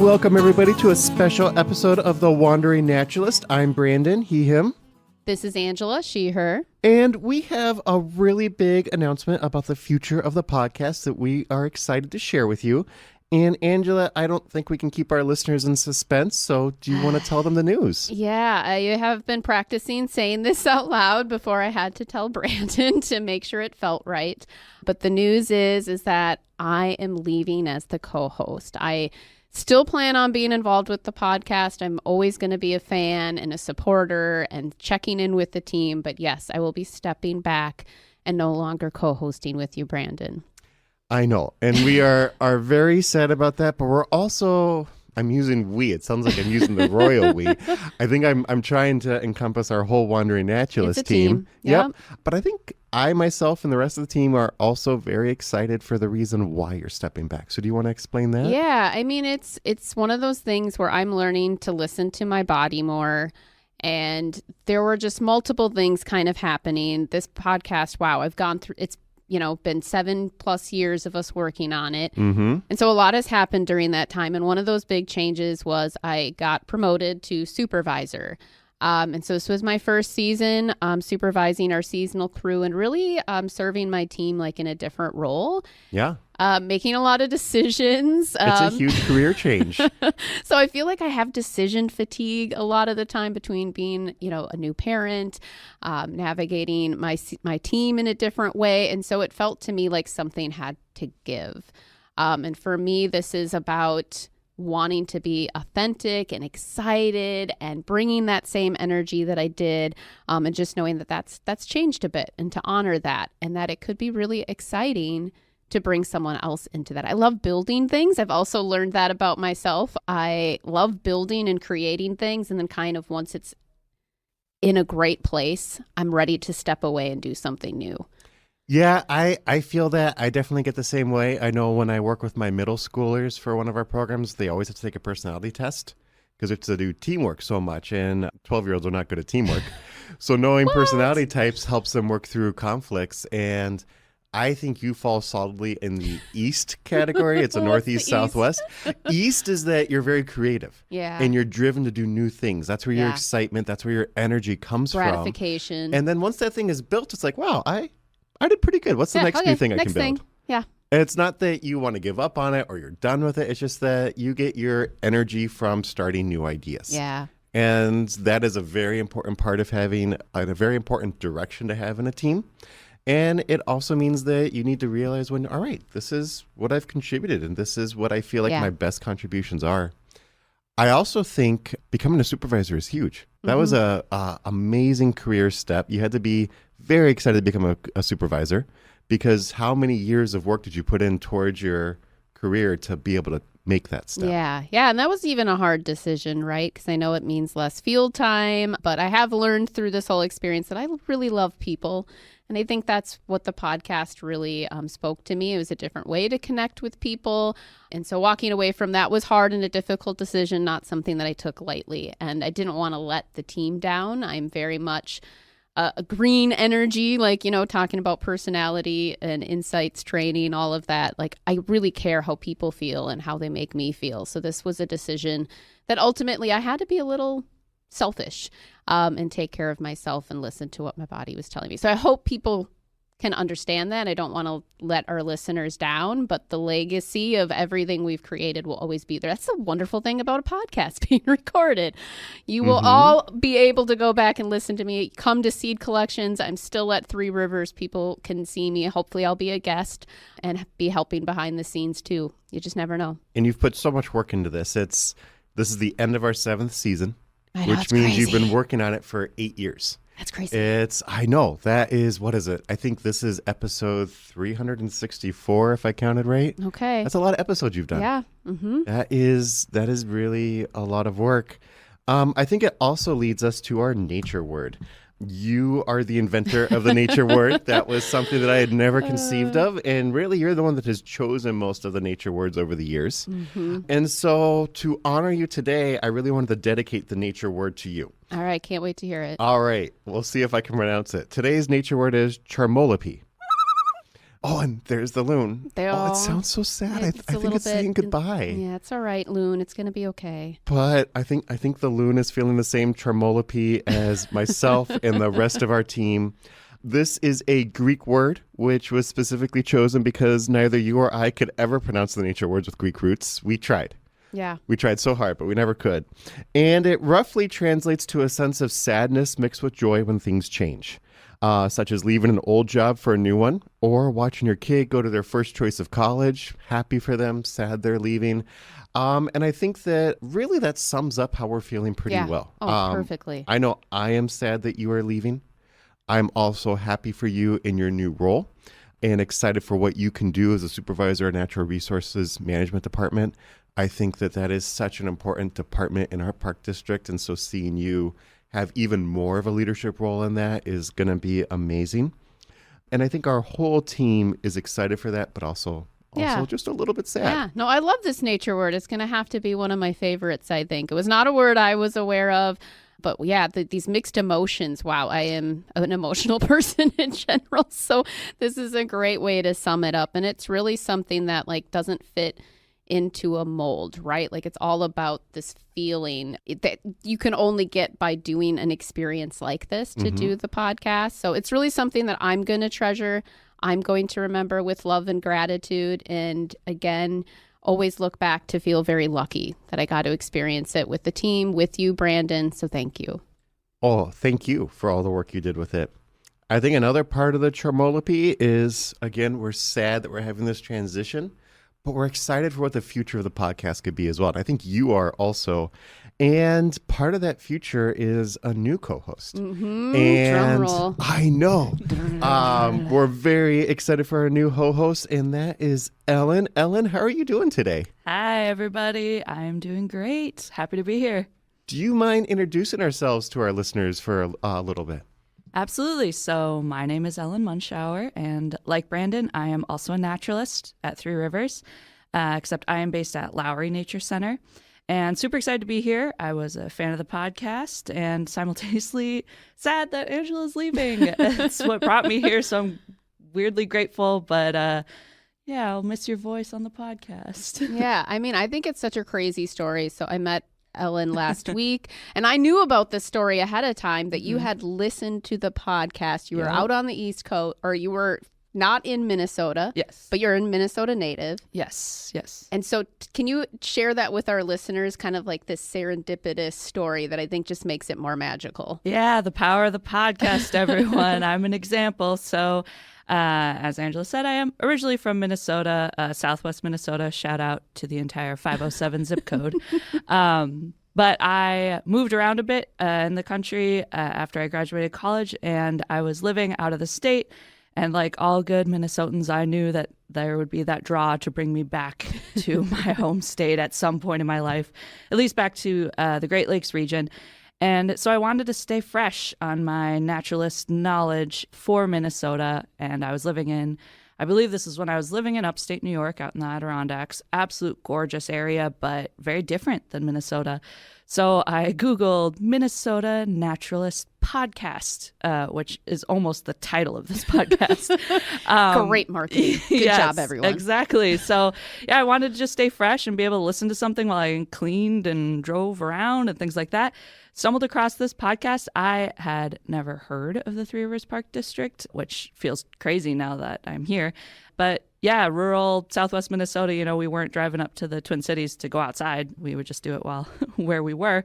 Welcome, everybody, to a special episode of The Wandering Naturalist. I'm Brandon, he, him. This is Angela, she, her. And we have a really big announcement about the future of the podcast that we are excited to share with you. And Angela, I don't think we can keep our listeners in suspense, so do you want to tell them the news? Yeah, I have been practicing saying this out loud before I had to tell Brandon to make sure it felt right. But the news is that I am leaving as the co-host. I still plan on being involved with the podcast. I'm always going to be a fan and a supporter and checking in with the team. But yes, I will be stepping back and no longer co-hosting with you, Brandon. I know. And we are very sad about that. But we're also, I'm using we. It sounds like I'm using the royal we. I think I'm trying to encompass our whole Wandering Naturalist team. Yep. But I think I, myself, and the rest of the team are also very excited for the reason why you're stepping back. So do you want to explain that? Yeah, I mean, it's one of those things where I'm learning to listen to my body more. And there were just multiple things kind of happening. This podcast, wow, I've gone through, it's been 7+ years of us working on it. Mm-hmm. And so a lot has happened during that time. And one of those big changes was I got promoted to supervisor. And so this was my first season supervising our seasonal crew and really serving my team like in a different role. Yeah. Making a lot of decisions. It's a huge career change. So I feel like I have decision fatigue a lot of the time between being, a new parent, navigating my team in a different way. And so it felt to me like something had to give. And for me, this is about wanting to be authentic and excited and bringing that same energy that I did, and just knowing that that's changed a bit, and to honor that, and that it could be really exciting to bring someone else into that. I love building things. I've also learned that about myself. I love building and creating things, and then kind of once it's in a great place, I'm ready to step away and do something new. Yeah, I feel that. I definitely get the same way. I know when I work with my middle schoolers for one of our programs, they always have to take a personality test because we have to do teamwork so much, and 12-year-olds are not good at teamwork. So knowing personality types helps them work through conflicts, and I think you fall solidly in the East category. It's a Northeast, Southwest. East is that you're very creative. Yeah. And you're driven to do new things. That's where your excitement, that's where your energy comes Gratification. from. And then once that thing is built, it's like, wow, I did pretty good. What's the next new thing I can build? Yeah. And it's not that you want to give up on it or you're done with it. It's just that you get your energy from starting new ideas. Yeah. And that is a very important part of having a very important direction to have in a team. And it also means that you need to realize when, all right, this is what I've contributed and this is what I feel like my best contributions are. I also think becoming a supervisor is huge. That was a amazing career step. You had to be very excited to become a supervisor, because how many years of work did you put in towards your career to be able to make that step? Yeah. And that was even a hard decision, right? Because I know it means less field time, but I have learned through this whole experience that I really love people. And I think that's what the podcast really spoke to me. It was a different way to connect with people. And so walking away from that was hard and a difficult decision, not something that I took lightly. And I didn't want to let the team down. I'm very much a green energy, like, talking about personality and insights training, all of that. Like, I really care how people feel and how they make me feel. So this was a decision that ultimately I had to be a little selfish and take care of myself and listen to what my body was telling me. So I hope people can understand that. I don't want to let our listeners down, but the legacy of everything we've created will always be there. That's the wonderful thing about a podcast being recorded. You will all be able to go back and listen to me. Come to Seed Collections. I'm still at Three Rivers. People can see me. Hopefully I'll be a guest and be helping behind the scenes too. You just never know. And you've put so much work into this. This is the end of our 7th season, I know, which means crazy. You've been working on it for 8 years. That's crazy. I know. That is, what is it? I think this is episode 364, if I counted right. Okay. That's a lot of episodes you've done. Yeah. Mm-hmm. That is really a lot of work. I think it also leads us to our nature word. You are the inventor of the nature word. That was something that I had never conceived of. And really, you're the one that has chosen most of the nature words over the years. Mm-hmm. And so to honor you today, I really wanted to dedicate the nature word to you. All right. Can't wait to hear it. All right. We'll see if I can pronounce it. Today's nature word is charmolopi. Oh, and there's the loon. They Oh, all- it sounds so sad. I It's a think little it's saying bit- goodbye. Yeah, it's all right, Loon. It's going to be okay. But I think the loon is feeling the same tremology as myself and the rest of our team. This is a Greek word, which was specifically chosen because neither you or I could ever pronounce the nature words with Greek roots. We tried. Yeah. We tried so hard, but we never could. And it roughly translates to a sense of sadness mixed with joy when things change, such as leaving an old job for a new one, or watching your kid go to their first choice of college. Happy for them, sad they're leaving. And I think that really that sums up how we're feeling pretty Yeah. well. Oh, perfectly. I know I am sad that you are leaving. I'm also happy for you in your new role and excited for what you can do as a supervisor of Natural Resources Management Department. I think that that is such an important department in our park district. And so seeing you have even more of a leadership role in that is going to be amazing. And I think our whole team is excited for that, but also Yeah. just a little bit sad. Yeah. No, I love this nature word. It's going to have to be one of my favorites, I think. It was not a word I was aware of. But yeah, these mixed emotions. Wow, I am an emotional person in general. So this is a great way to sum it up. And it's really something that like doesn't fit into a mold, right? Like it's all about this feeling that you can only get by doing an experience like this to do the podcast. So it's really something that I'm going to treasure. I'm going to remember with love and gratitude. And again, always look back to feel very lucky that I got to experience it with the team, with you, Brandon. So thank you. Oh, thank you for all the work you did with it. I think another part of the Tremology is, again, we're sad that we're having this transition, but we're excited for what the future of the podcast could be as well. And I think you are also. And part of that future is a new co-host. Drum And roll. I know. We're very excited for our new co-host, and that is Ellen. Ellen, how are you doing today? Hi, everybody. I'm doing great. Happy to be here. Do you mind introducing ourselves to our listeners for a little bit? Absolutely. So, my name is Ellen Munschauer, and like Brandon, I am also a naturalist at Three Rivers, except I am based at Lowry Nature Center. And super excited to be here. I was a fan of the podcast and simultaneously sad that Angela's leaving. It's what brought me here, so I'm weirdly grateful. But yeah, I'll miss your voice on the podcast. Yeah, I mean, I think it's such a crazy story. So I met Ellen last week, and I knew about this story ahead of time that you had listened to the podcast. You were Yep. out on the East Coast, or you were not in Minnesota, Yes. but you're a Minnesota native. Yes. And so can you share that with our listeners, kind of like this serendipitous story that I think just makes it more magical? Yeah, the power of the podcast, everyone. I'm an example. So, as Angela said, I am originally from Minnesota, Southwest Minnesota. Shout out to the entire 507 zip code. But I moved around a bit in the country after I graduated college, and I was living out of the state. And like all good Minnesotans, I knew that there would be that draw to bring me back to my home state at some point in my life, at least back to the Great Lakes region. And so I wanted to stay fresh on my naturalist knowledge for Minnesota. And I was living in, I believe this is when I was living in upstate New York out in the Adirondacks. Absolute gorgeous area, but very different than Minnesota. So I Googled Minnesota Naturalist Podcast, which is almost the title of this podcast. Great marketing. Good Yes, job, everyone. Exactly. So, yeah, I wanted to just stay fresh and be able to listen to something while I cleaned and drove around and things like that. Stumbled across this podcast. I had never heard of the Three Rivers Park District, which feels crazy now that I'm here. But yeah, rural Southwest Minnesota, you know, we weren't driving up to the Twin Cities to go outside. We would just do it while where we were.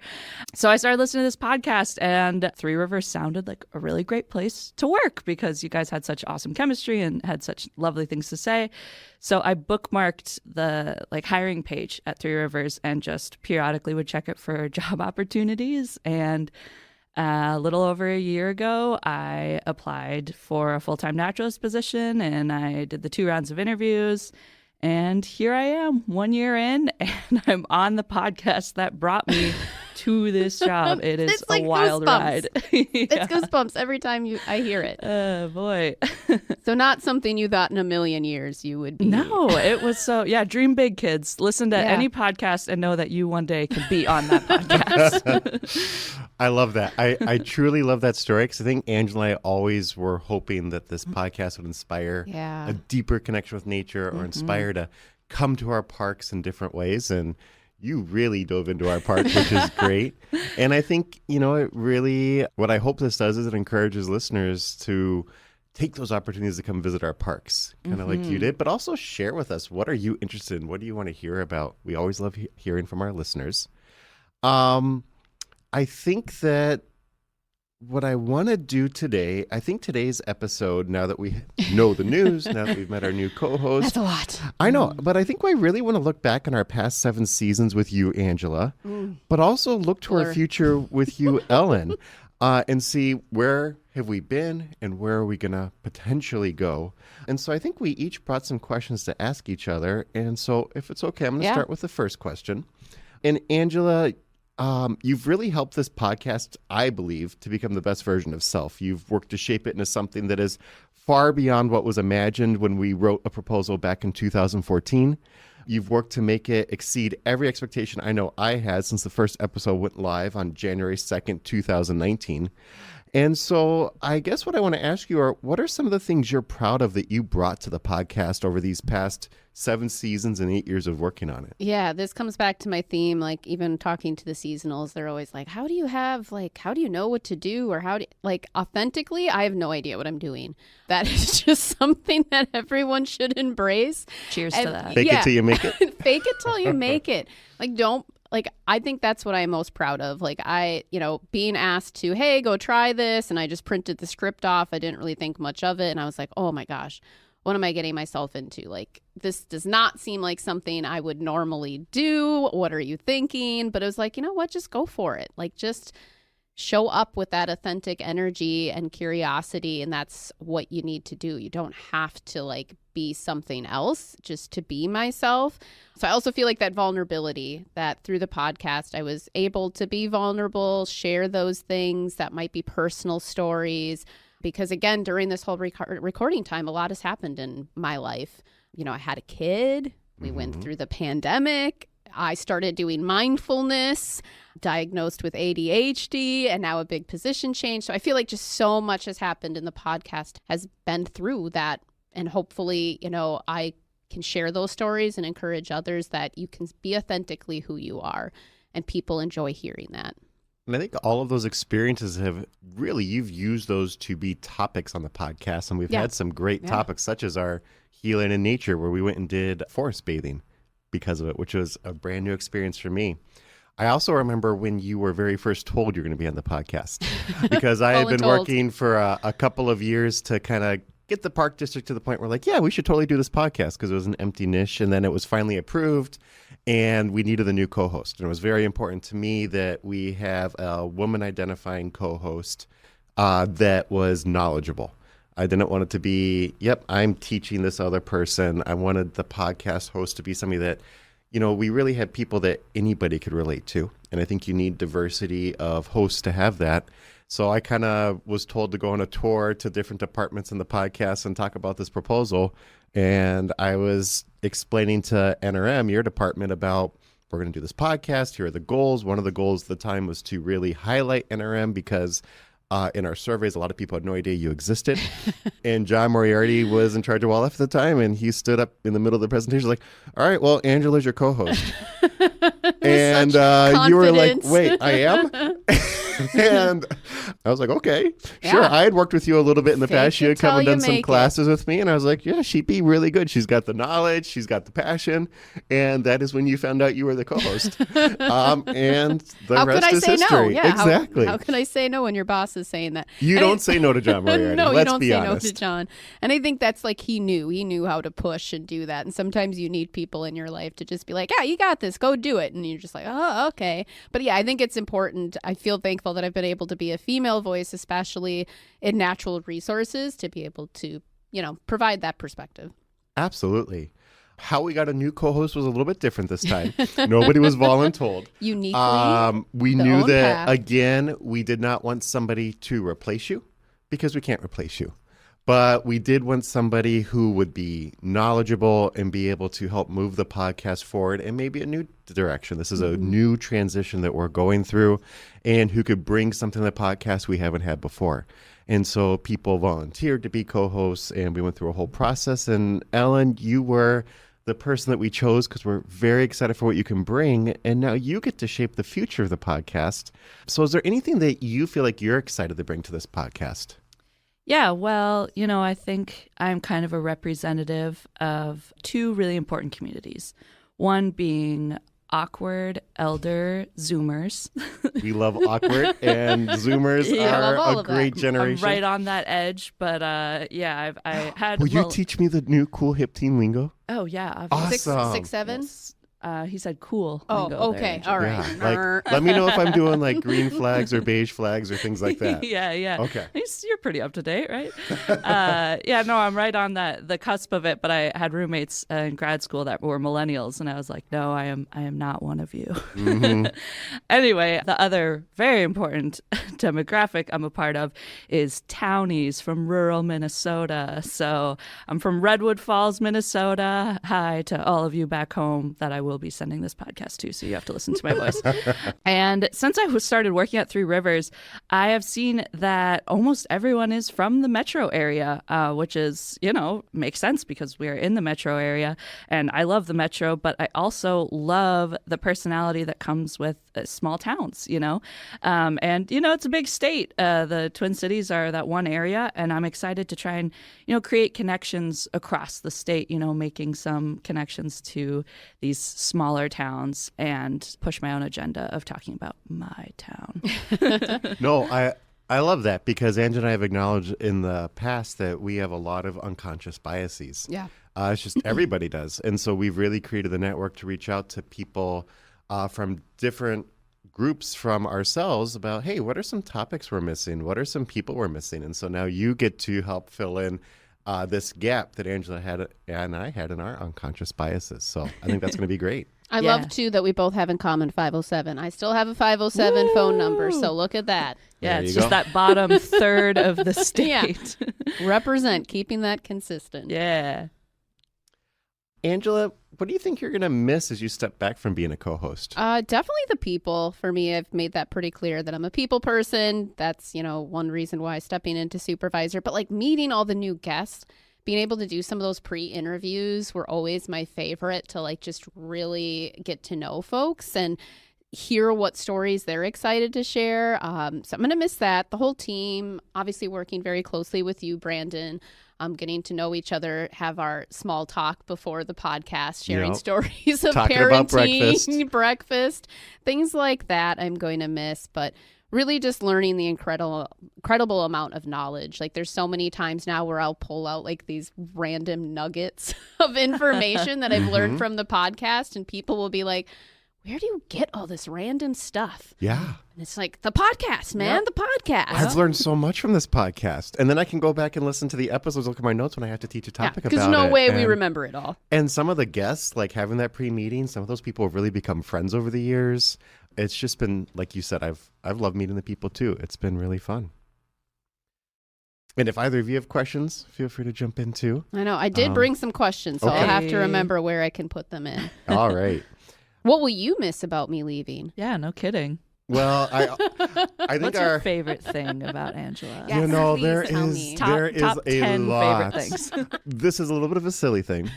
So I started listening to this podcast, and Three Rivers sounded like a really great place to work because you guys had such awesome chemistry and had such lovely things to say. So I bookmarked the hiring page at Three Rivers and just periodically would check it for job opportunities. And a little over a year ago, I applied for a full-time naturalist position, and I did the 2 rounds of interviews. And here I am, 1 year in, and I'm on the podcast that brought me to this job. It is It's like a wild goosebumps. ride. It's goosebumps every time I hear it. Oh, boy. So not something you thought in a million years you would be. No, it was so, yeah, dream big, kids. Listen to Yeah. any podcast and know that you one day can be on that podcast. I love that. I truly love that story because I think Angela and I always were hoping that this podcast would inspire Yeah. a deeper connection with nature or inspire to come to our parks in different ways. And you really dove into our park, which is great. And I think, it really, what I hope this does is it encourages listeners to take those opportunities to come visit our parks, kind of like you did, but also share with us, what are you interested in? What do you want to hear about? We always love hearing from our listeners. I think that what I want to do today, I think today's episode, now that we know the news, now that we've met our new co-host. That's a lot. I know, but I think we really want to look back on our past 7 seasons with you, Angela, but also look to our Blur. future with you, Ellen, and see where have we been and where are we going to potentially go. And so I think we each brought some questions to ask each other. And so if it's okay, I'm going to start with the first question. And Angela, you've really helped this podcast, I believe, to become the best version of self. You've worked to shape it into something that is far beyond what was imagined when we wrote a proposal back in 2014. You've worked to make it exceed every expectation I know I had since the first episode went live on January 2nd, 2019. And so I guess what I want to ask you are, what are some of the things you're proud of that you brought to the podcast over these past 7 seasons and 8 years of working on it? Yeah, this comes back to my theme, like even talking to the seasonals, they're always like, how do you know what to do? Or authentically, I have no idea what I'm doing. That is just something that everyone should embrace. Cheers And to that. Fake it till you make it. Fake it till you make it. I think that's what I'm most proud of. Being asked to, hey, go try this. And I just printed the script off. I didn't really think much of it. And I was like, oh my gosh, what am I getting myself into? This does not seem like something I would normally do. What are you thinking? But it was like, you know what? Just go for it. Just show up with that authentic energy and curiosity. And that's what you need to do. You don't have to be something else just to be myself. So I also feel like that vulnerability, that through the podcast, I was able to be vulnerable, share those things that might be personal stories. Because again, during this whole recording time, a lot has happened in my life. I had a kid. We went through the pandemic. I started doing mindfulness, diagnosed with ADHD, and now a big position change. So I feel like just so much has happened, and the podcast has been through that. And hopefully, I can share those stories and encourage others that you can be authentically who you are, and people enjoy hearing that. And I think all of those experiences you've used those to be topics on the podcast. And we've had some great topics, such as our healing in nature, where we went and did forest bathing because of it, which was a brand new experience for me. I also remember when you were very first told you're going to be on the podcast, because I had been working for a couple of years to kind of get the park district to the point where we should totally do this podcast, because it was an empty niche. And then it was finally approved and we needed a new co-host. And it was very important to me that we have a woman identifying co-host that was knowledgeable. I didn't want it to be, I'm teaching this other person. I wanted the podcast host to be somebody that, we really had people that anybody could relate to. And I think you need diversity of hosts to have that. So I kind of was told to go on a tour to different departments in the podcast and talk about this proposal. And I was explaining to NRM, your department, about we're going to do this podcast. Here are the goals. One of the goals at the time was to really highlight NRM, because in our surveys, a lot of people had no idea you existed. And John Moriarty was in charge of wildlife at the time, and he stood up in the middle of the presentation like, all right, well, Angela's your co-host. And you were like, wait, I am? And I was like, okay, sure. I had worked with you a little bit in the past. You had come and done some classes with me. And I was like, yeah, she'd be really good. She's got the knowledge. She's got the passion. And that is when you found out you were the co-host. And the rest is history. No? Yeah, exactly. How can I say no when your boss is saying that? You don't say no to John Moriarty. No, Let's you don't be say honest. no to John. And I think that's he knew how to push and do that. And sometimes you need people in your life to just be like, yeah, you got this. Go do it. And you're just like, oh, okay. But yeah, I think it's important. I feel thankful that I've been able to be a female voice, especially in natural resources, to be able to, provide that perspective. Absolutely. How we got a new co-host was a little bit different this time. Nobody was voluntold. Uniquely. We the knew own that, path. again, we did not want somebody to replace you because we can't replace you. But we did want somebody who would be knowledgeable and be able to help move the podcast forward in maybe a new direction. This is a new transition that we're going through, and who could bring something to the podcast we haven't had before. And so people volunteered to be co-hosts, and we went through a whole process. And Ellen, you were the person that we chose because we're very excited for what you can bring. And now you get to shape the future of the podcast. So is there anything that you feel like you're excited to bring to this podcast? Yeah, well, I think I'm kind of a representative of two really important communities. One being awkward elder Zoomers. We love awkward, and Zoomers Yeah, I love all are a of great that. generation. I'm right on that edge, but I had. Will you teach me the new cool hip teen lingo? Oh yeah, obviously. Awesome. 6, 7? He said cool. Oh, lingo okay. there, All right. Yeah, like, let me know if I'm doing like green flags or beige flags or things like that. yeah. Okay. You're pretty up to date, right? No, I'm right on the cusp of it. But I had roommates in grad school that were millennials, and I was like, no, I am not one of you. Mm-hmm. Anyway, the other very important demographic I'm a part of is townies from rural Minnesota. So I'm from Redwood Falls, Minnesota. Hi to all of you back home that I will be sending this podcast to, so you have to listen to my voice. And since I started working at Three Rivers, I have seen that almost everyone is from the metro area, which is, makes sense because we're in the metro area. And I love the metro, but I also love the personality that comes with small towns, And, it's a big state. The Twin Cities are that one area, and I'm excited to try and, create connections across the state, making some connections to these smaller towns and push my own agenda of talking about my town. No, I love that because Angie and I have acknowledged in the past that we have a lot of unconscious biases. Yeah. It's just everybody does. And so we've really created the network to reach out to people from different groups from ourselves about, hey, what are some topics we're missing? What are some people we're missing? And so now you get to help fill in this gap that Angela had and I had in our unconscious biases. So I think that's going to be great. I love, too, that we both have in common 507. I still have a 507 phone number, so look at that. Yeah, There it's you just go. that bottom third of the state. Represent, keeping that consistent. Yeah. Angela, what do you think you're going to miss as you step back from being a co-host? Definitely the people. For me, I've made that pretty clear that I'm a people person. That's, one reason why stepping into supervisor. But like meeting all the new guests, being able to do some of those pre-interviews were always my favorite to like just really get to know folks and hear what stories they're excited to share. So I'm going to miss that. The whole team, obviously working very closely with you, Brandon. Getting to know each other, have our small talk before the podcast, sharing stories of Talking parenting, about breakfast, things like that I'm going to miss. But really just learning the incredible amount of knowledge. Like there's so many times now where I'll pull out like these random nuggets of information that I've learned from the podcast, and people will be like, where do you get all this random stuff? Yeah. And it's like, the podcast, man, the podcast. I've learned so much from this podcast. And then I can go back and listen to the episodes, look at my notes when I have to teach a topic about it. Because no way we And- remember it all. And some of the guests, like having that pre-meeting, some of those people have really become friends over the years. It's just been, like you said, I've loved meeting the people too. It's been really fun. And if either of you have questions, feel free to jump in too. I know. I did bring some questions, so okay. I'll have to remember where I can put them in. All right. What will you miss about me leaving? Yeah, no kidding. Well, I think What's your favorite thing about Angela? Yeah. you know, please there tell is me. there is Top a 10 lot. favorite things. This is a little bit of a silly thing.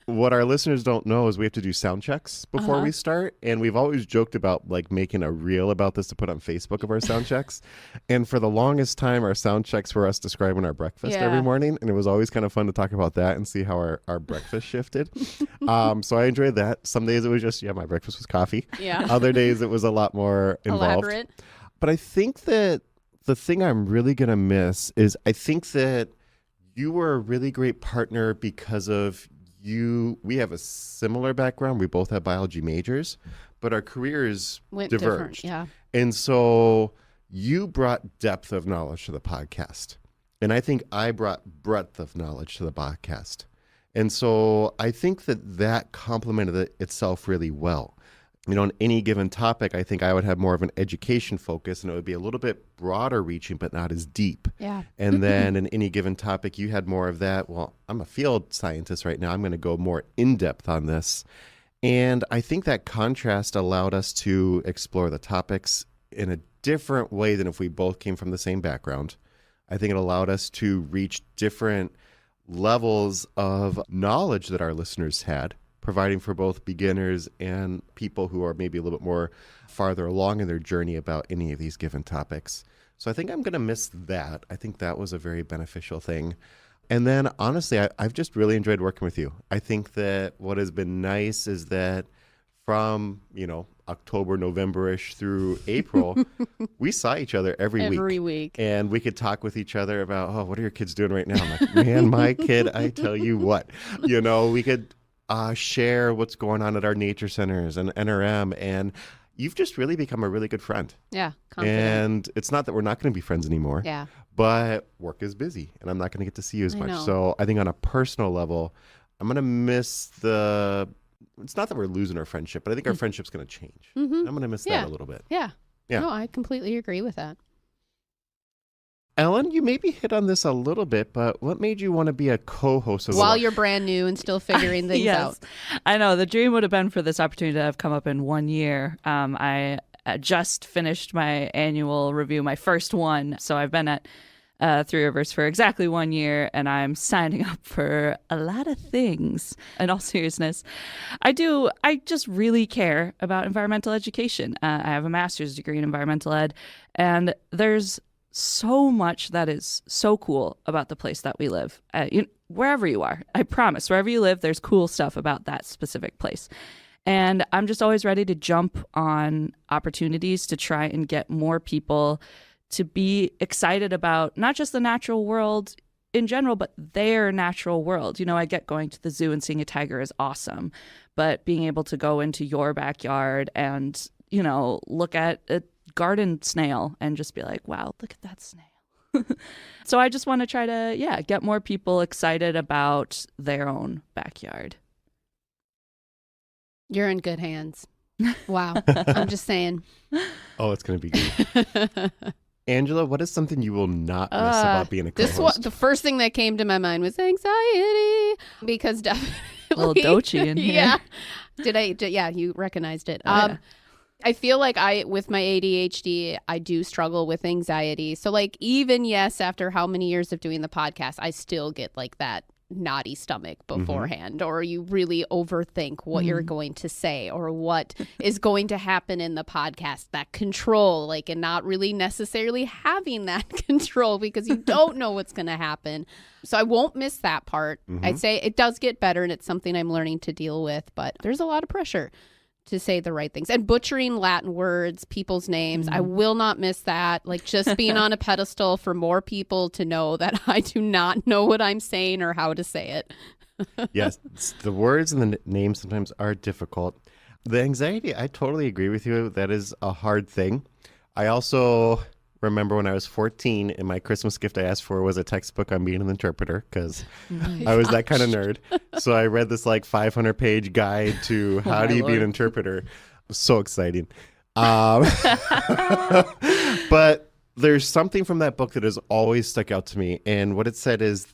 What our listeners don't know is we have to do sound checks before we start. And we've always joked about like making a reel about this to put on Facebook of our sound checks. And for the longest time, our sound checks were us describing our breakfast every morning. And it was always kind of fun to talk about that and see how our breakfast shifted. So I enjoyed that. Some days it was just, my breakfast was coffee. Yeah. Other days it was a lot more involved. Elaborate. But I think that the thing I'm really going to miss is I think that you were a really great partner because of we have a similar background. We both have biology majors, but our careers Went diverged. different. Yeah. And so you brought depth of knowledge to the podcast. And I think I brought breadth of knowledge to the podcast. And so I think that complemented itself really well. On any given topic, I think I would have more of an education focus, and it would be a little bit broader reaching, but not as deep. Yeah. And then in any given topic, you had more of that. Well, I'm a field scientist right now. I'm going to go more in depth on this. And I think that contrast allowed us to explore the topics in a different way than if we both came from the same background. I think it allowed us to reach different levels of knowledge that our listeners had, providing for both beginners and people who are maybe a little bit more farther along in their journey about any of these given topics. So I think I'm going to miss that. I think that was a very beneficial thing. And then honestly, I've just really enjoyed working with you. I think that what has been nice is that from, October, November-ish through April, we saw each other every week. And we could talk with each other about, what are your kids doing right now? I'm like, man, my kid, I tell you what, we could share what's going on at our nature centers and NRM. And you've just really become a really good friend. Yeah. Confident. And it's not that we're not going to be friends anymore. Yeah. But work is busy and I'm not going to get to see you as much. know. So I think on a personal level, I'm going to miss it's not that we're losing our friendship, but I think our friendship's going to change. Mm-hmm. I'm going to miss that a little bit. Yeah. Yeah. No, I completely agree with that. Ellen, you maybe hit on this a little bit, but what made you want to be a co-host of While you're brand new and still figuring things out. I know. The dream would have been for this opportunity to have come up in 1 year. I just finished my annual review, my first one. So I've been at Three Rivers for exactly 1 year, and I'm signing up for a lot of things. In all seriousness, I just really care about environmental education. I have a master's degree in environmental ed, and there's so much that is so cool about the place that we live. Wherever you are, I promise, wherever you live, there's cool stuff about that specific place. And I'm just always ready to jump on opportunities to try and get more people to be excited about not just the natural world in general, but their natural world. I get going to the zoo and seeing a tiger is awesome, but being able to go into your backyard and, look at a garden snail and just be like, wow, look at that snail. So I just want to try to, get more people excited about their own backyard. You're in good hands. Wow. I'm just saying. Oh, it's going to be good. Angela, what is something you will not miss about being a co-host? The first thing that came to my mind was anxiety, because definitely A little dochi in here. Yeah. You recognized it. Oh, yeah. I feel like with my ADHD, I do struggle with anxiety. So even after how many years of doing the podcast, I still get like that knotty stomach beforehand, or you really overthink what you're going to say or what is going to happen in the podcast, that control, and not really necessarily having that control because you don't know what's going to happen. So I won't miss that part. I'd say it does get better and it's something I'm learning to deal with, but there's a lot of pressure to say the right things and butchering Latin words, people's names. I will not miss that. Just being on a pedestal for more people to know that I do not know what I'm saying or how to say it. Yes, the words and the names sometimes are difficult. The anxiety, I totally agree with you. That is a hard thing. I also remember when I was 14 and my Christmas gift I asked for was a textbook on being an interpreter because I was that kind of nerd. So I read this 500-page guide to how do you be an interpreter. It was so exciting. But there's something from that book that has always stuck out to me. And what it said is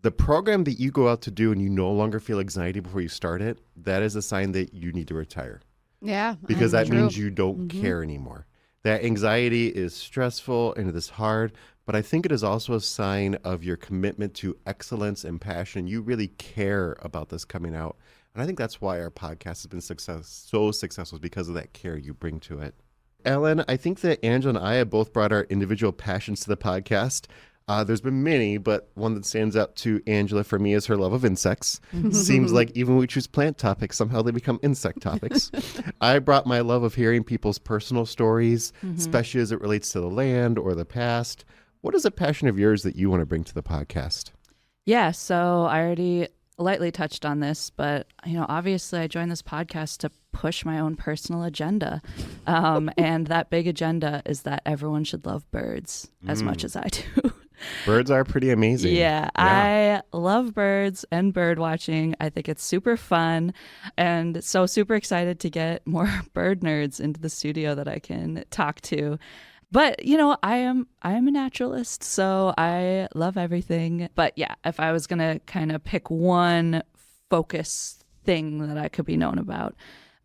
the program that you go out to do and you no longer feel anxiety before you start it, that is a sign that you need to retire. Yeah. Because that means you don't care anymore. That anxiety is stressful and it is hard, but I think it is also a sign of your commitment to excellence and passion. You really care about this coming out. And I think that's why our podcast has been so successful, because of that care you bring to it. Ellen, I think that Angela and I have both brought our individual passions to the podcast. There's been many, but one that stands out to Angela for me is her love of insects. Seems like even when we choose plant topics, somehow they become insect topics. I brought my love of hearing people's personal stories, especially as it relates to the land or the past. What is a passion of yours that you want to bring to the podcast? Yeah, so I already lightly touched on this, but obviously I joined this podcast to push my own personal agenda. And that big agenda is that everyone should love birds as much as I do. Birds are pretty amazing. Yeah, I love birds and bird watching. I think it's super fun, and so super excited to get more bird nerds into the studio that I can talk to. But I am a naturalist, so I love everything. But yeah, if I was gonna kind of pick one focus thing that I could be known about,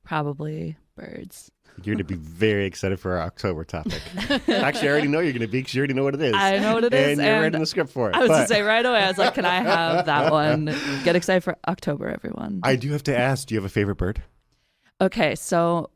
probably birds. You're going to be very excited for our October topic. Actually, I already know you're going to be because you already know what it is. I know what it is. And you're writing the script for it. I was going to say right away, I was like, can I have that one? Get excited for October, everyone. I do have to ask, do you have a favorite bird? Okay, so,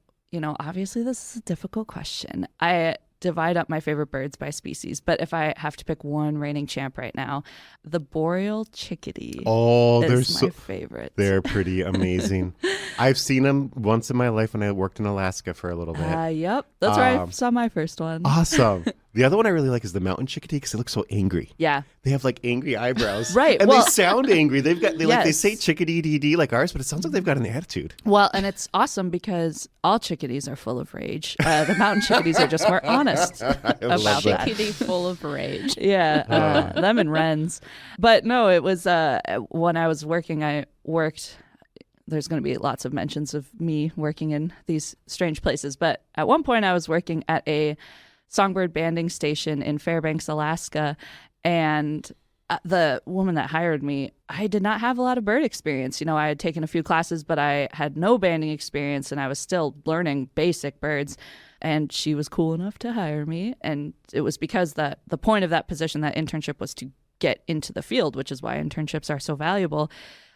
obviously this is a difficult question. I divide up my favorite birds by species, but if I have to pick one reigning champ right now, the boreal chickadee is my favorite. They're pretty amazing. I've seen them once in my life when I worked in Alaska for a little bit. Yep, that's where I saw my first one. Awesome. The other one I really like is the mountain chickadee because they look so angry. Yeah. They have like angry eyebrows. Right. And they sound angry. They yes. say chickadee dee dee like ours, but it sounds like they've got an attitude. Well, and it's awesome because all chickadees are full of rage. The mountain chickadees are just more honest about that. Chickadee full of rage. Yeah. Them and wrens. But no, it was when I was working, there's going to be lots of mentions of me working in these strange places. But at one point I was working at a songbird banding station in Fairbanks, Alaska. And the woman that hired me, I did not have a lot of bird experience. I had taken a few classes, but I had no banding experience and I was still learning basic birds. And she was cool enough to hire me. And it was because the point of that position, that internship, was to get into the field, which is why internships are so valuable.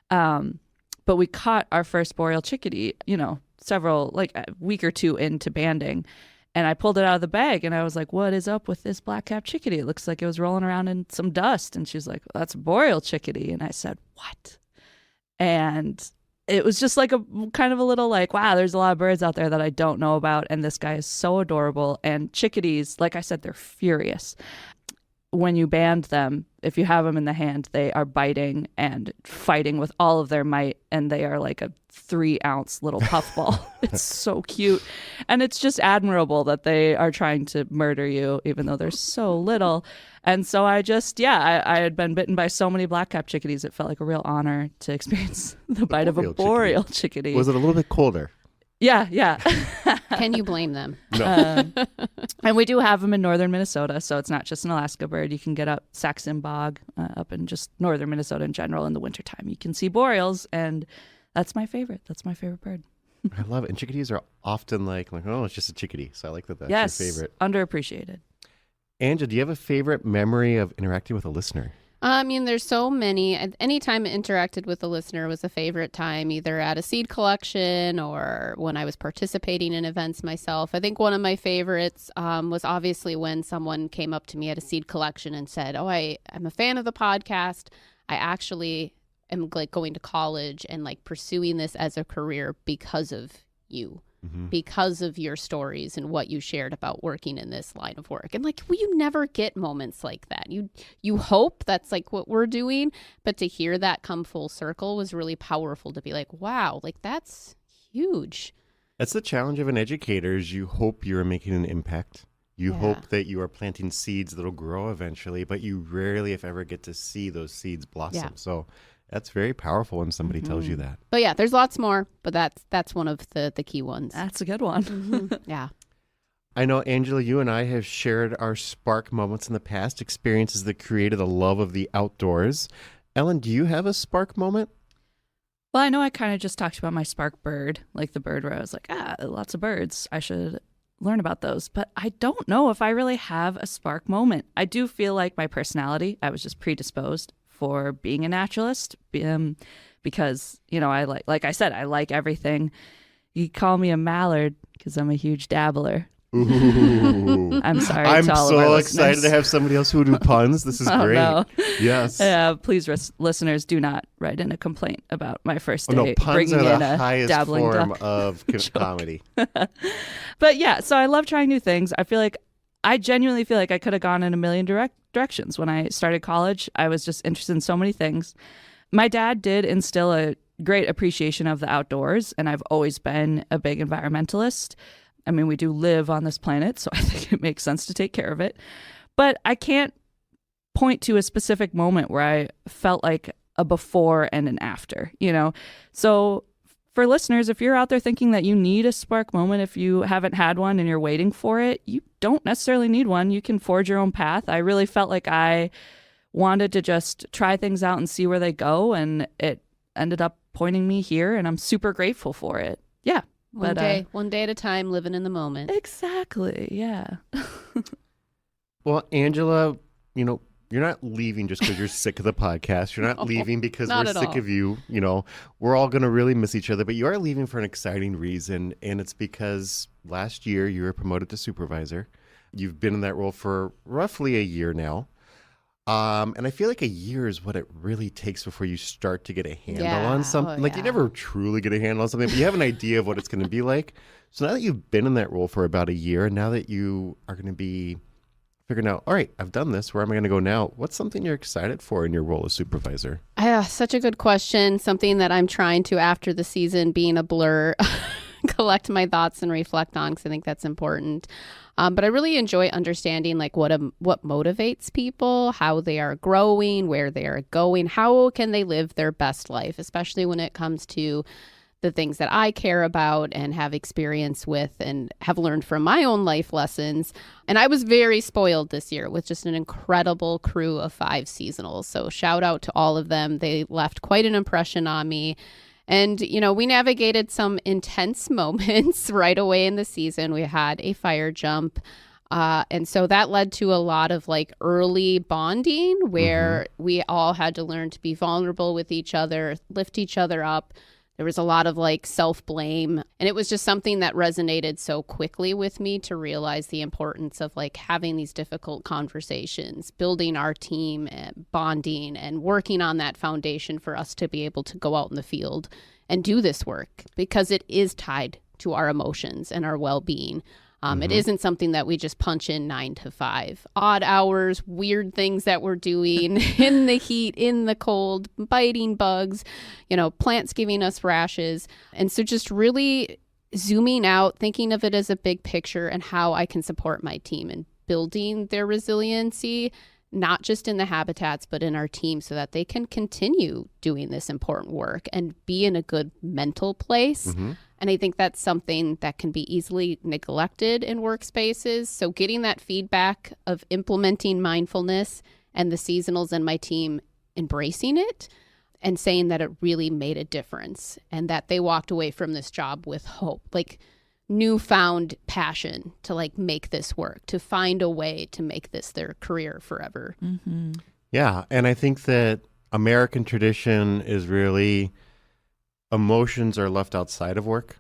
But we caught our first boreal chickadee, like a week or two into banding. And I pulled it out of the bag and I was like, what is up with this black-capped chickadee? It looks like it was rolling around in some dust. And she was like, well, that's a boreal chickadee. And I said, what? And it was just like a kind of a little like, wow, there's a lot of birds out there that I don't know about. And this guy is so adorable. And chickadees, like I said, they're furious. When you band them, if you have them in the hand, they are biting and fighting with all of their might, and they are like a 3-ounce little puffball. It's so cute. And it's just admirable that they are trying to murder you, even though they're so little. And so I had been bitten by so many black-capped chickadees, it felt like a real honor to experience the bite of a boreal chickadee. Was it a little bit colder? Yeah. Can you blame them? No. And we do have them in northern Minnesota, so it's not just an Alaska bird. You can get up Saxon Bog, up in just northern Minnesota in general in the wintertime. You can see boreals, and that's my favorite. That's my favorite bird. I love it. And chickadees are often like, oh, it's just a chickadee. So I like that's yes, your favorite. Underappreciated. Angela, do you have a favorite memory of interacting with a listener? There's so many. Any time I interacted with a listener was a favorite time, either at a seed collection or when I was participating in events myself. I think one of my favorites was obviously when someone came up to me at a seed collection and said, I'm a fan of the podcast. I actually am like going to college and like pursuing this as a career because of you. Mm-hmm. Because of your stories and what you shared about working in this line of work. And like, you never get moments like that. You hope that's like what we're doing, but to hear that come full circle was really powerful, to be like, wow, like that's huge. That's the challenge of an educator, is you hope you're making an impact. You hope that you are planting seeds that'll grow eventually, but you rarely, if ever, get to see those seeds blossom. Yeah. So that's very powerful when somebody tells you that. But yeah, there's lots more, but that's one of the key ones. That's a good one. Mm-hmm. Yeah. I know, Angela, you and I have shared our spark moments in the past, experiences that created a love of the outdoors. Ellen, do you have a spark moment? Well, I know I kind of just talked about my spark bird, like the bird where I was like, lots of birds. I should learn about those. But I don't know if I really have a spark moment. I do feel like my personality, I was just predisposed for being a naturalist, because, I like I said, I like everything. You call me a mallard because I'm a huge dabbler. Ooh. I'm sorry. I'm to all so of our excited listeners. to have somebody else who do puns. This is great. No. Yes. Please, listeners, do not write in a complaint about my first day puns bringing are in the a highest dabbling form duck of comedy. But yeah, so I love trying new things. I genuinely feel like I could have gone in a million directions. When I started college, I was just interested in so many things. My dad did instill a great appreciation of the outdoors, and I've always been a big environmentalist. I mean, we do live on this planet, so I think it makes sense to take care of it. But I can't point to a specific moment where I felt like a before and an after, you know? So for listeners, if you're out there thinking that you need a spark moment, if you haven't had one and you're waiting for it, you don't necessarily need one. You can forge your own path. I really felt like I wanted to just try things out and see where they go, and it ended up pointing me here, and I'm super grateful for it. Yeah. One day at a time, living in the moment. Exactly. Yeah. Well, Angela, you know, you're not leaving just because you're sick of the podcast. You're not No, leaving because not we're at sick all. of you. You know, we're all going to really miss each other, but you are leaving for an exciting reason. And it's because last year you were promoted to supervisor. You've been in that role for roughly a year now. And I feel like a year is what it really takes before you start to get a handle on something. Oh, Like you yeah. never truly get a handle on something, but you have an idea of what it's going to be like. So now that you've been in that role for about a year, and now that you are going to be figuring out, all right, I've done this. Where am I going to go now? What's something you're excited for in your role as supervisor? Such a good question. Something that I'm trying to, after the season being a blur, collect my thoughts and reflect on, because I think that's important. But I really enjoy understanding like what motivates people, how they are growing, where they are going, how can they live their best life, especially when it comes to the things that I care about and have experience with and have learned from my own life lessons. And I was very spoiled this year with just an incredible crew of 5 seasonals. So shout out to all of them. They left quite an impression on me. And, you know, we navigated some intense moments right away in the season. We had a fire jump. And so that led to a lot of like early bonding where we all had to learn to be vulnerable with each other, lift each other up. There was a lot of like self-blame. And it was just something that resonated so quickly with me to realize the importance of like having these difficult conversations, building our team and bonding and working on that foundation for us to be able to go out in the field and do this work, because it is tied to our emotions and our well-being. It isn't something that we just punch in 9 to 5. Odd hours, weird things that we're doing in the heat, in the cold, biting bugs, you know, plants giving us rashes. And so just really zooming out, thinking of it as a big picture and how I can support my team in building their resiliency, not just in the habitats, but in our team, so that they can continue doing this important work and be in a good mental place. And I think that's something that can be easily neglected in workspaces. So getting that feedback of implementing mindfulness and the seasonals and my team embracing it and saying that it really made a difference and that they walked away from this job with hope, like newfound passion to like make this work, to find a way to make this their career forever. Yeah. And I think that American tradition is really emotions are left outside of work,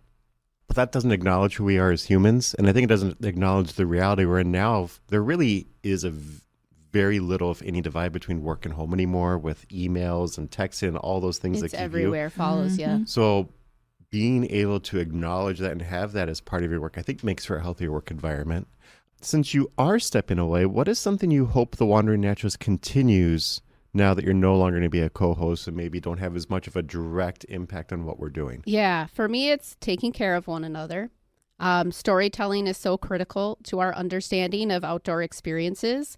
but that doesn't acknowledge who we are as humans. And I think it doesn't acknowledge the reality we're in now. There really is very little, if any, divide between work and home anymore, with emails and texting and all those things It's that keep everywhere, follows you. So being able to acknowledge that and have that as part of your work, I think makes for a healthier work environment. Since you are stepping away, what is something you hope the Wandering Naturalist continues now that you're no longer going to be a co-host and maybe don't have as much of a direct impact on what we're doing? Yeah, for me, it's taking care of one another. Storytelling is so critical to our understanding of outdoor experiences.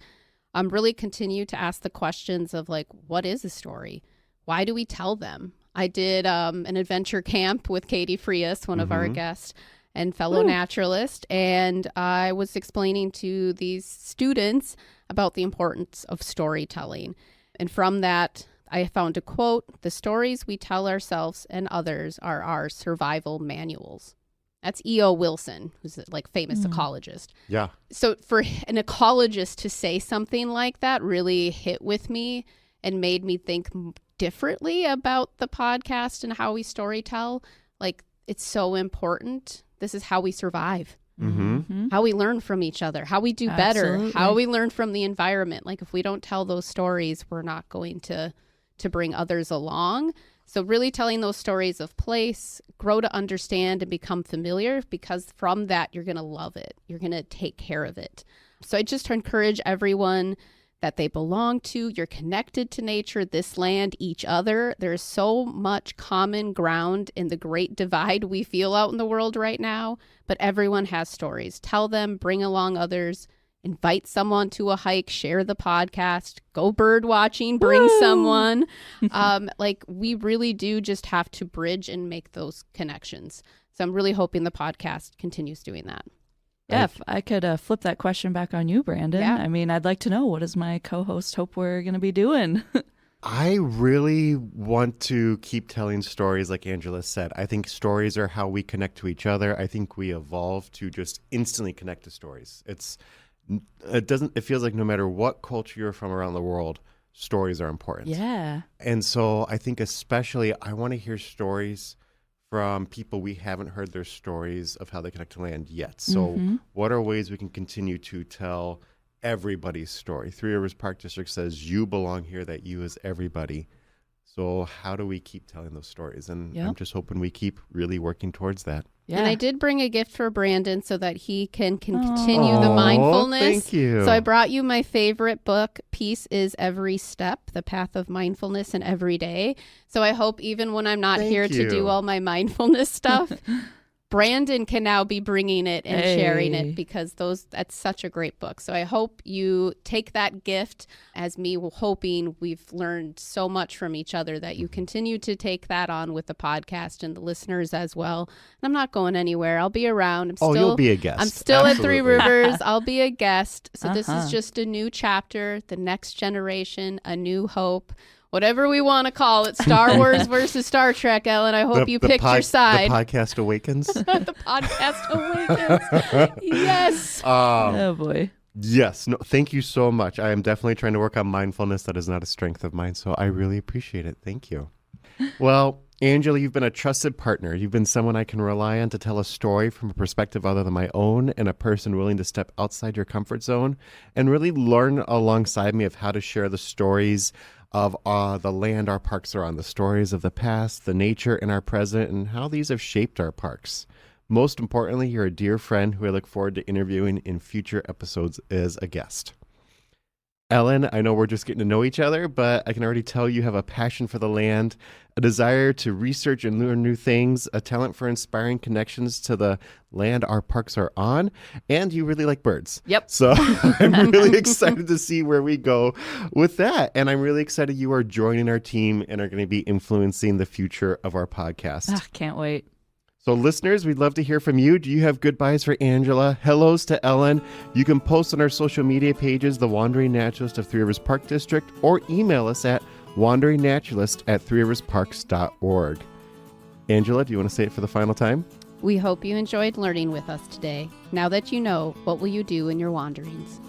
Really continue to ask the questions of like, what is a story? Why do we tell them? I did an adventure camp with Katie Frias, one of our guests and fellow naturalist, and I was explaining to these students about the importance of storytelling. And from that, I found a quote: "The stories we tell ourselves and others are our survival manuals." That's E.O. Wilson, who's a like famous ecologist. Yeah. So for an ecologist to say something like that really hit with me and made me think differently about the podcast and how we storytell. Like, it's so important. This is how we survive. How we learn from each other, how we do better, Absolutely. how we learn from the environment. Like, if we don't tell those stories, we're not going to bring others along. So really telling those stories of place, grow to understand and become familiar, because from that, you're going to love it. You're going to take care of it. So I just encourage everyone that they belong to. You're connected to nature, this land, each other. There's so much common ground in the great divide we feel out in the world right now, but everyone has stories. Tell them, bring along others, invite someone to a hike, share the podcast, go bird watching, bring someone. Like we really do just have to bridge and make those connections. So I'm really hoping the podcast continues doing that. Yeah, if I could flip that question back on you, Brandon. Yeah. I mean, I'd like to know, what does my co-host hope we're going to be doing? I really want to keep telling stories like Angela said. I think stories are how we connect to each other. I think we evolve to just instantly connect to stories. It feels like no matter what culture you're from around the world, stories are important. Yeah. And so I think especially I want to hear stories from people we haven't heard their stories of how they connect to land yet. So what are ways we can continue to tell everybody's story? Three Rivers Park District says you belong here, that you is everybody. So how do we keep telling those stories? And I'm just hoping we keep really working towards that. Yeah. And I did bring a gift for Brandon so that he can continue the mindfulness. Thank you. So I brought you my favorite book. Peace is Every Step, The Path of Mindfulness in Every Day. So I hope even when I'm not here to do all my mindfulness stuff, Brandon can now be bringing it and sharing it, because that's such a great book. So I hope you take that gift as me hoping we've learned so much from each other, that you continue to take that on with the podcast and the listeners as well. And I'm not going anywhere. I'll be around. You'll be a guest. I'm still Absolutely. at Three Rivers. I'll be a guest. So this is just a new chapter, the next generation, a new hope. Whatever we want to call it, Star Wars versus Star Trek, Ellen. I hope you picked your side. The podcast awakens. The podcast awakens. Yes. Oh, boy. Yes. No, thank you so much. I am definitely trying to work on mindfulness. That is not a strength of mine, so I really appreciate it. Thank you. Well, Angela, you've been a trusted partner. You've been someone I can rely on to tell a story from a perspective other than my own, and a person willing to step outside your comfort zone and really learn alongside me of how to share the stories of the land our parks are on, the stories of the past, the nature in our present, and how these have shaped our parks. Most importantly, you're a dear friend who I look forward to interviewing in future episodes as a guest. Ellen, I know we're just getting to know each other, but I can already tell you have a passion for the land, a desire to research and learn new things, a talent for inspiring connections to the land our parks are on, and you really like birds. Yep. So I'm really excited to see where we go with that. And I'm really excited you are joining our team and are going to be influencing the future of our podcast. Can't wait. So listeners, we'd love to hear from you. Do you have goodbyes for Angela? Hellos to Ellen? You can post on our social media pages, The Wandering Naturalist of Three Rivers Park District, or email us at wanderingnaturalist@threeriversparks.org. Angela, do you want to say it for the final time? We hope you enjoyed learning with us today. Now that you know, what will you do in your wanderings?